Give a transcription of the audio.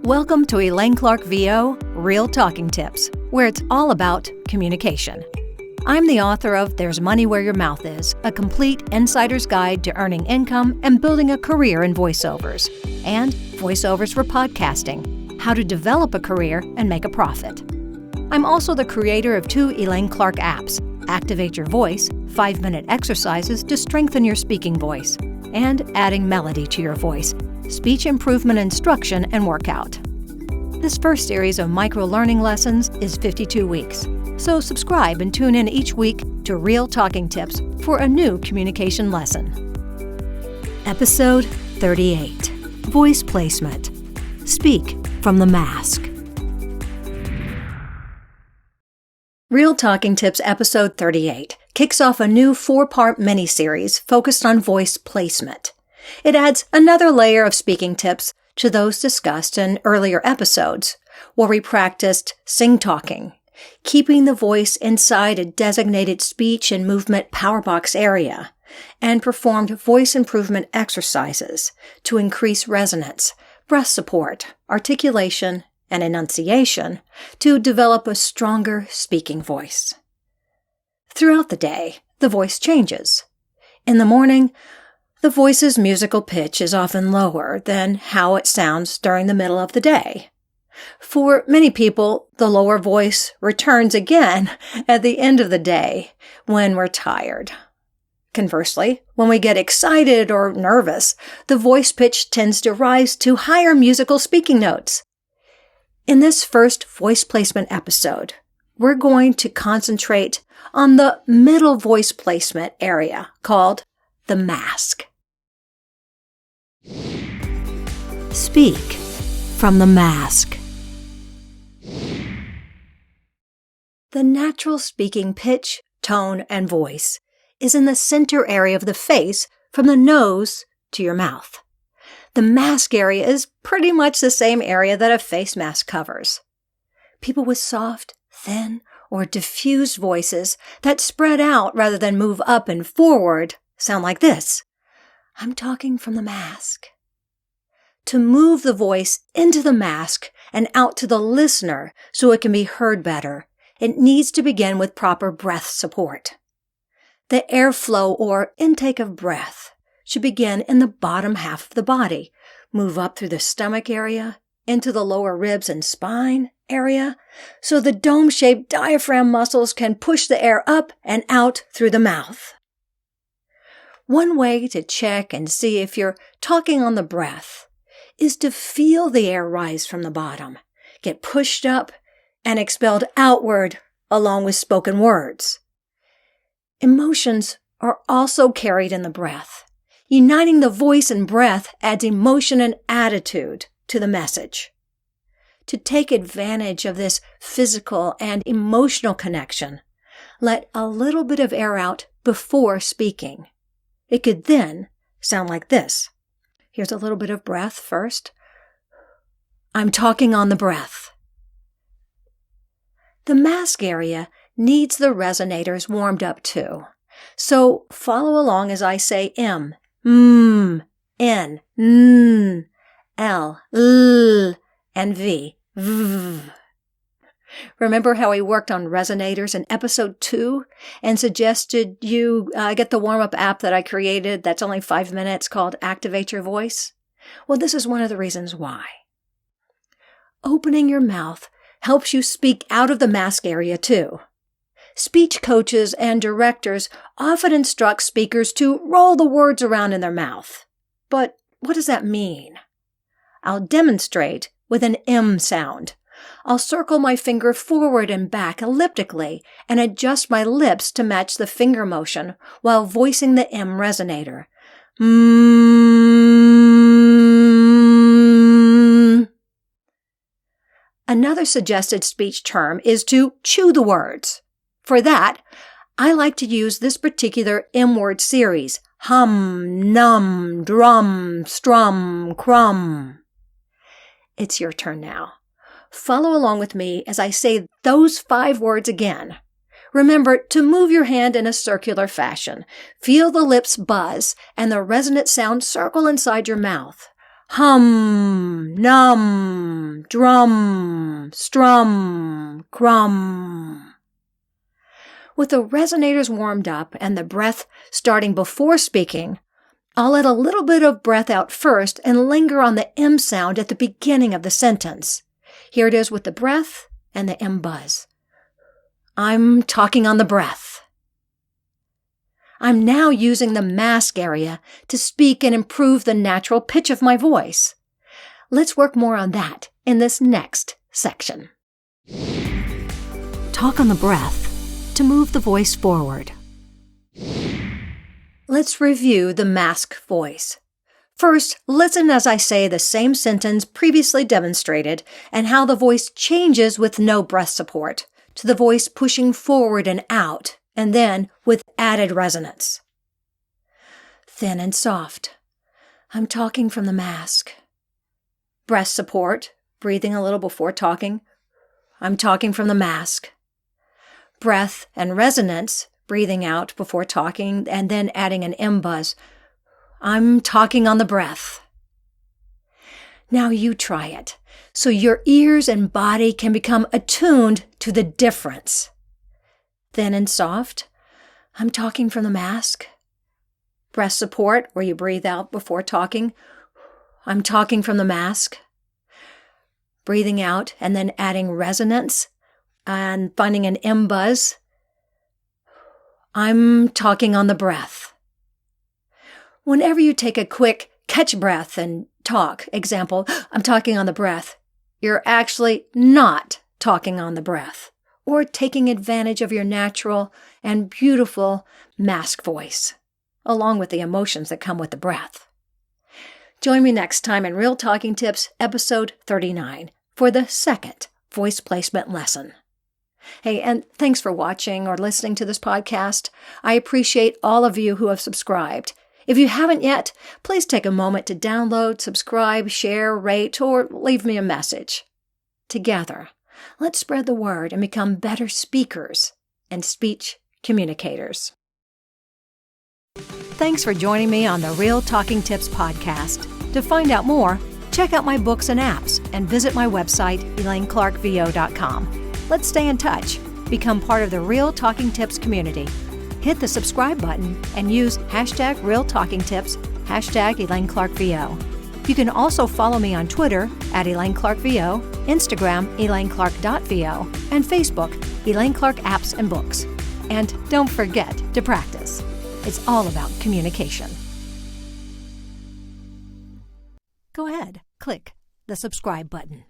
Welcome to Elaine Clark VO Real Talking Tips, where it's all about communication. I'm the author of There's Money Where Your Mouth Is, a complete insider's guide to earning income and building a career in voiceovers, and voiceovers for podcasting, how to develop a career and make a profit. I'm also the creator of 2 Elaine Clark apps, Activate Your Voice, 5-minute exercises to strengthen your speaking voice, and Adding Melody to Your Voice, speech improvement instruction and workout. This first series of micro-learning lessons is 52 weeks, so subscribe and tune in each week to Real Talking Tips for a new communication lesson. Episode 38, Voice Placement. Speak from the mask. Real Talking Tips Episode 38 kicks off a new 4-part mini-series focused on voice placement. It adds another layer of speaking tips to those discussed in earlier episodes, where we practiced sing-talking, keeping the voice inside a designated speech and movement power box area, and performed voice improvement exercises to increase resonance, breath support, articulation, and enunciation to develop a stronger speaking voice. Throughout the day, the voice changes. In the morning, the voice's musical pitch is often lower than how it sounds during the middle of the day. For many people, the lower voice returns again at the end of the day when we're tired. Conversely, when we get excited or nervous, the voice pitch tends to rise to higher musical speaking notes. In this first voice placement episode, we're going to concentrate on the middle voice placement area called the mask. Speak from the mask. The natural speaking pitch, tone, and voice is in the center area of the face from the nose to your mouth. The mask area is pretty much the same area that a face mask covers. People with soft, thin, or diffused voices that spread out rather than move up and forward sound like this. I'm talking from the mask. To move the voice into the mask and out to the listener so it can be heard better, it needs to begin with proper breath support. The airflow or intake of breath should begin in the bottom half of the body, move up through the stomach area, into the lower ribs and spine area, so the dome-shaped diaphragm muscles can push the air up and out through the mouth. One way to check and see if you're talking on the breath is to feel the air rise from the bottom, get pushed up, and expelled outward along with spoken words. Emotions are also carried in the breath. Uniting the voice and breath adds emotion and attitude to the message. To take advantage of this physical and emotional connection, let a little bit of air out before speaking. It could then sound like this. Here's a little bit of breath first. I'm talking on the breath. The mask area needs the resonators warmed up too. So follow along as I say M, N, N, L, L, and V, V. Remember how we worked on resonators in episode 2 and suggested you get the warm-up app that I created that's only 5 minutes called Activate Your Voice? Well, this is one of the reasons why. Opening your mouth helps you speak out of the mask area too. Speech coaches and directors often instruct speakers to roll the words around in their mouth. But what does that mean? I'll demonstrate with an M sound. I'll circle my finger forward and back elliptically and adjust my lips to match the finger motion while voicing the M resonator. Another suggested speech term is to chew the words. For that, I like to use this particular M-word series, hum, num, drum, strum, crumb. It's your turn now. Follow along with me as I say those 5 words again. Remember to move your hand in a circular fashion. Feel the lips buzz and the resonant sound circle inside your mouth. Hum, num, drum, strum, crumb. With the resonators warmed up and the breath starting before speaking, I'll let a little bit of breath out first and linger on the M sound at the beginning of the sentence. Here it is with the breath and the M buzz. I'm talking on the breath. I'm now using the mask area to speak and improve the natural pitch of my voice. Let's work more on that in this next section. Talk on the breath to move the voice forward. Let's review the mask voice. First, listen as I say the same sentence previously demonstrated and how the voice changes with no breath support, to the voice pushing forward and out, and then with added resonance. Thin and soft. I'm talking from the mask. Breath support, breathing a little before talking. I'm talking from the mask. Breath and resonance, breathing out before talking and then adding an M buzz. I'm talking on the breath. Now you try it, so your ears and body can become attuned to the difference. Thin and soft. I'm talking from the mask. Breath support, where you breathe out before talking. I'm talking from the mask. Breathing out and then adding resonance and finding an M buzz. I'm talking on the breath. Whenever you take a quick catch breath and talk, example, I'm talking on the breath, you're actually not talking on the breath or taking advantage of your natural and beautiful mask voice, along with the emotions that come with the breath. Join me next time in Real Talking Tips, episode 39, for the second voice placement lesson. Hey, and thanks for watching or listening to this podcast. I appreciate all of you who have subscribed. If you haven't yet, please take a moment to download, subscribe, share, rate, or leave me a message. Together, let's spread the word and become better speakers and speech communicators. Thanks for joining me on the Real Talking Tips podcast. To find out more, check out my books and apps and visit my website, ElaineClarkVO.com. Let's stay in touch. Become part of the Real Talking Tips community. Hit the subscribe button and use #RealTalkingTips, #ElaineClarkVO. You can also follow me on Twitter @ElaineClarkVO, Instagram ElaineClark.VO, and Facebook Elaine Clark Apps and Books. And don't forget to practice. It's all about communication. Go ahead, click the subscribe button.